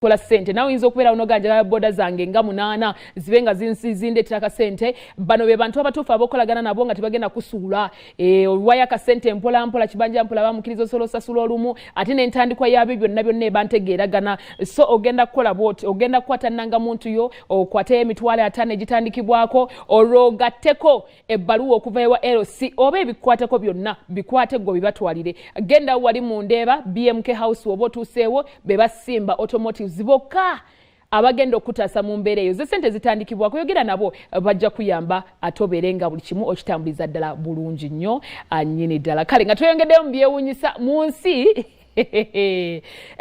kola sente nawe inzo okubeera onoganja boda zange nga 8 zibenga zindeetera ka sente bano be bantu abatuufu abokolagana nabo nga tebagenda kusuula waya ka sente mpola mpola kibanja mpola bamukiriza osolo sasula olumu ate n'entandikwa yabyo byonna ebantegeeragana so ogenda kukola bwoti ogenda kukwata nanga muntu yo okwate emitwalo 5 egitandikibwako olwogatteko ebbaluwa okuva ewa LC oba ebikwateko byonna bikwate gwe bibatwalire genda wali mu Ndeeba BMK House oba otuuseewo be basimba automotive ziboka abagenda okutaasa mu mbeera eyo ze sente zitandikibwa kuyogera nabo bajja kuyamba atoberenga buli kimu okitambuliza ddala bulungi nnyo annyini ddala kale nga tweyongeddeyo mu byewuunyisa mu nsi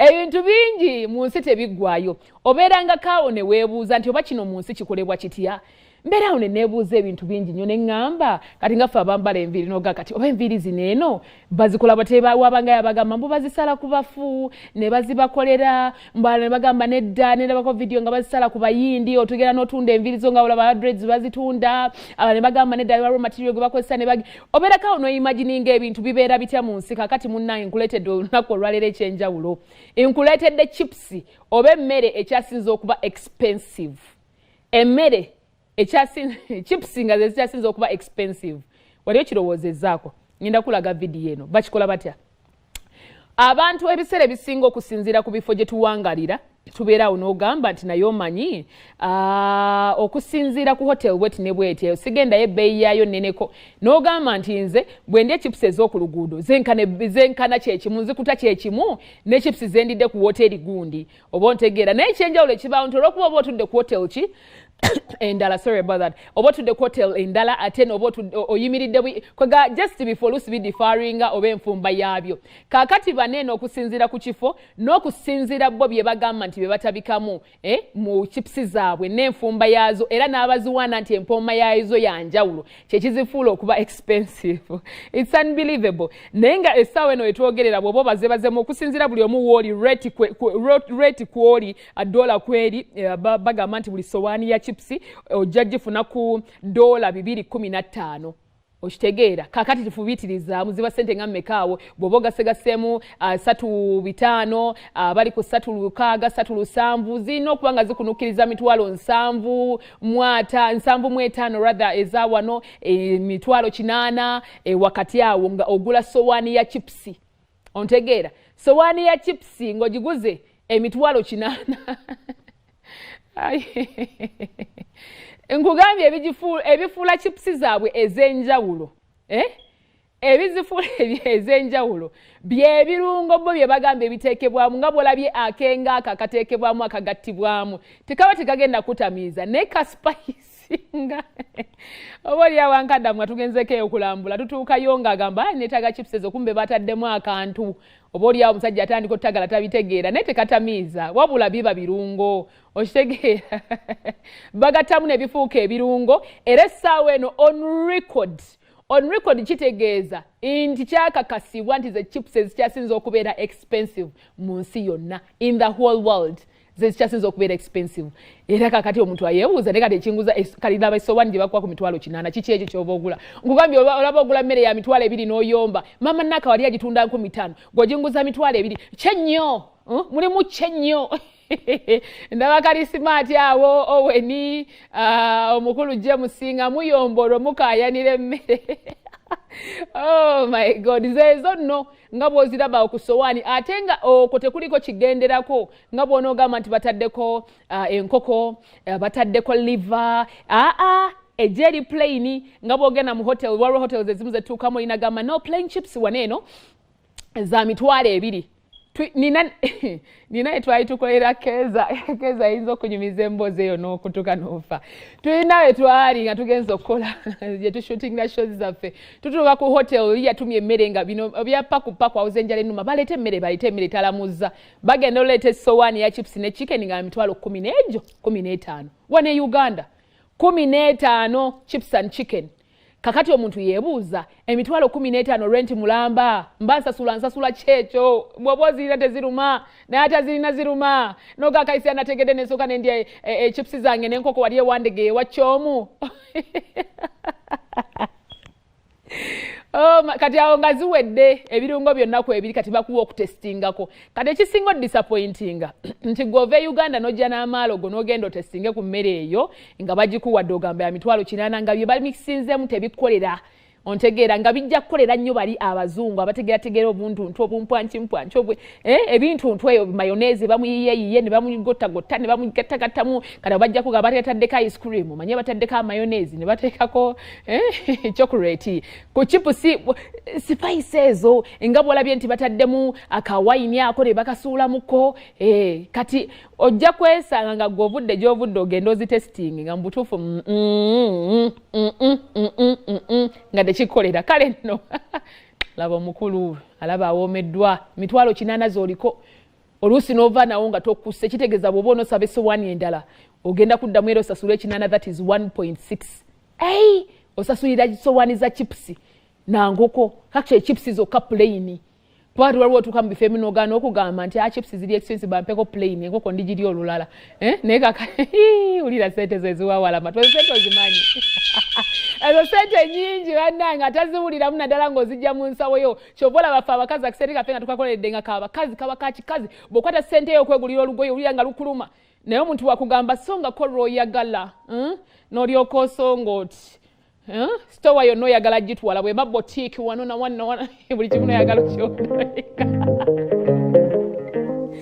ebintu bingi mu nsi tebiggwayo obeeranga kaawo ne weebuuza nti oba kino mu nsi kikolebwa kitya mbeera awo ne neebuuza ebintu bingi nnyo ne ŋŋamba kati nga ffe abambala enviiri noga kati oba enviiri zino eno bazikola wabanga yabagamba mbu bazisala ku bafu ne bazibakolera mbala ne bagamba nedda nerabako vidiyo nga bazisala ku bayindi otugera n'otunda enviiri zo nga olaba dreads bazitunda aba ne bagamba nedda raw material gwe bakozesa ne obeerako awo noyimagininga ebintu bibeera bitya mu nsi kakati munnange nkuleetedde olunaku olwaleero ekyenjawulo nkuleetedde chips oba emmere ekyasinze okuba expensive emmere chips nga zekyasinze okuba expensive waliyo kirowoozezaako ngenda kulaga vidiyo eno bakikola batya abantu ebiseera ebisinga okusinziira ku bifo gye tuwangalira tubeerawo n'ogamba nti naye omanyi okusinziira ku hotel bweti ne bweti sigendayo ebbeeyi yaayo nneneko n'ogamba nti nze bwe ndya chips ez'oku luguudo zenkana kyekimu nzikuta kyekimu ne chips zendidde ku hoteri gundi oba ontegeera naye ekyenjawulo ekibaawo nti olwokuba oba otudde ku hotel ki endala sorry about that oba tudde ku hotel endala ate noba oyimiridde kwega just before oluusi bidifaringa oba enfumba yaabyo kaakati baneeno okusinziira ku kifo n'okusinziira bo bye bagamba nti bye batabikamu mu chips zaabwe n'enfumba yaazo era n'abaziwaana nti empooma yaazo yanjawulo kyekizifuula okuba expensive it's unbelievable naye nga essaawa eno etwogerera bw'oba bazebazemu okusinziira buli omu wooli rate kwoli $1 kweri bagamba nti buli sowaani ya chips ojja gifuna ku $215 okitegeera kakati tufubitirizaamu ziba sente nga mmekaawo bw'oba ogasegaseemu 3,500 bali ku 3,600 3,700 zirina okuba nga zikunukkiriza mitwalo 7,500 rather eza wano mitwalo 8 wakati awo nga ogula sowaani ya chips ontegeera sowaani ya chips ng'ogiguze emitwalo 8 nkugambye ebifuula chips zaabwe ez'enjawulo ebizifuula ez'enjawulo byebirungo bo bye bagamba ebiteekebwamu nga bw'olabye akenga akateekebwamu akagattibwamu tekaba tekagenda kutamiiza naye kasipayisinga oba oli awankaddamu nga tugenzeko eyo okulambula tutuukayo ng'agamba neetaaga chips ezo kumbe bataddemu akantu oba oli awo omusajja atandika ottagala tabitegeera naye tekatamiiza wabula biba birungo okitegeera bagattamu ne bifuuka ebirungo era essaawa eno on record kitegeeza nti kyakakasibwa nti ze chips ezikyasinza okubeera expensive mu nsi yonna in the whole world zikyasinza okubeera expensive era kakati omuntu ayeebuuza ne kati ekinguza kaliraba essowaani gye bakuwa ku mitwalo 8 kiki ekyo ky'oba ogula nkugambye olaba ogula mmere ya mitwalo 2 n'oyomba mama nnaka wali agitunda 5,000 ng'oginguza mitwalo 2 kyennyo mulimu kyennyo ndaba kalisimaati awo oweni omukulu James nga muyombola mukaayanira emmere oh my god zezo nno nga bw'oziraba okusowaani ate nga okwo tekuliko kigenderako nga bw'onoogamba nti bataddeko enkoko bataddeko liver ejeri plain nga bw'ogenda mu hotel waliwo hotels ezimu zetuukamu olinagamba no plain chips waneeno za mitwalo 2 nina etwali tukolera keza ayinza okunyumiza emboozi eyo n'okutuka n'ofa tulina we twali nga tugenza okukola gye tushootinga shows zaffe tutuuka ku hotel yatumye emmere nga bino bya paku awuza enjala ennuma baleeta emmere etalamuza bagenda oleeta essowaani ya chips ne chicken nga mitwalo 10 n'egyo 15 wane Uganda 15 chips and chicken kakati omuntu yeebuuza emitwalo 15 rent mulamba mba nsasula kyekyo bw'oba ozirina teziruma naye ate zirina ziruma n'ogakaisi anategedde n'ensooka nendya chips zange n'enkoko wali ewandege ewa kyomu kati awo nga ziwedde ebirungo byonna ku ebiri kati bakuwa okutestingako kati ekisinga disappointinga nti gove Uganda n'ojja n'amaalo go n'ogenda otestinge ku mmere eyo nga bagikuwadde ogamba ya 800 nga bye bamikisinzemu tebikolera ontegeera nga bijja kukolera nnyo bali abazungu abategeera obuntuntu obumpwankimpwanki ebintu ntweyo mayonnaise bamuyiyeyiye ne bamugottagotta ne bamugattagattamu kati bajjako nga batataddeko ice cream manye bataddeko mayonnaise ne bateekako chocolate ku chipusi spice ezo nga bwolabye nti bataddemu akawayini ako ne bakasuulamuko kati ojja kwesanga nga gw'ovudde gy'ovudde ogenda ozitesting nga mbutuufu nga tekikolera kale nno laba omukulu alaba awoomeddwa 800 z'oliko oluusi n'ova nawo nga tokusse kitegeeza bw'oba onosaba essowaani endala ogenda kuddamu era osasula ekinana that is 1.6 osasulira essowaani za chipusi nangoko actually chipusi zokka plain twali waliwo otuuka mu bifo eminogana okugamba nti chipusi ziri expensive bampeko plain enkoko ndigiri olulala naye kaka ulira sente zo eziwawala matwe sente ozimanyi ezo sente nyingi bannange ataziwuliramu naddala ng'ozijja mu nsawo yo kyova olaba ffe abakazi akisente kaffe nga tukakoleredde nga kabakazi kaba kakikazi bw'okwata sente yo okwegulira olugoye owulira nga lukuluma naye omuntu wakugamba songako lw'oyagala n'olyoka osonga oti stowa yonna oyagala gitwala bw'eba boutique wano na wano buli kimu noyagala kyona